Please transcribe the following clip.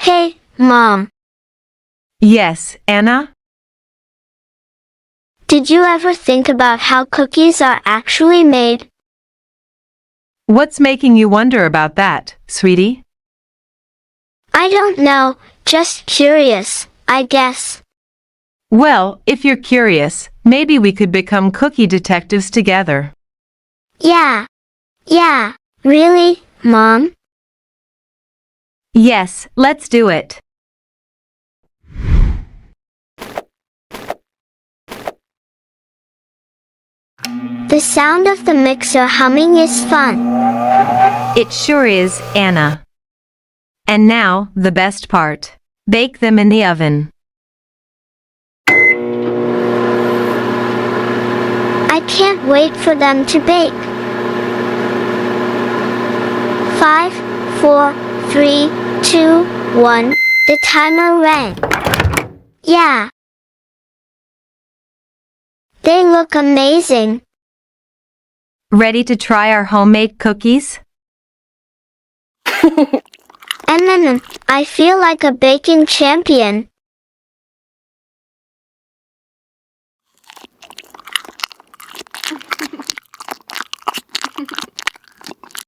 Hey, Mom. Yes, Anna? Did you ever think about how cookies are actually made? What's making you wonder about that, sweetie? I don't know, just curious, I guess. Well, if you're curious, maybe we could become cookie detectives together. Yeah. Really, Mom? Yes, let's do it. The sound of the mixer humming is fun. It sure is, Anna. And now, the best part. Bake them in the oven. I can't wait for them to bake. 5, 4, 3, 2, 1. The timer rang. Yeah. They look amazing. Ready to try our homemade cookies? I feel like a baking champion.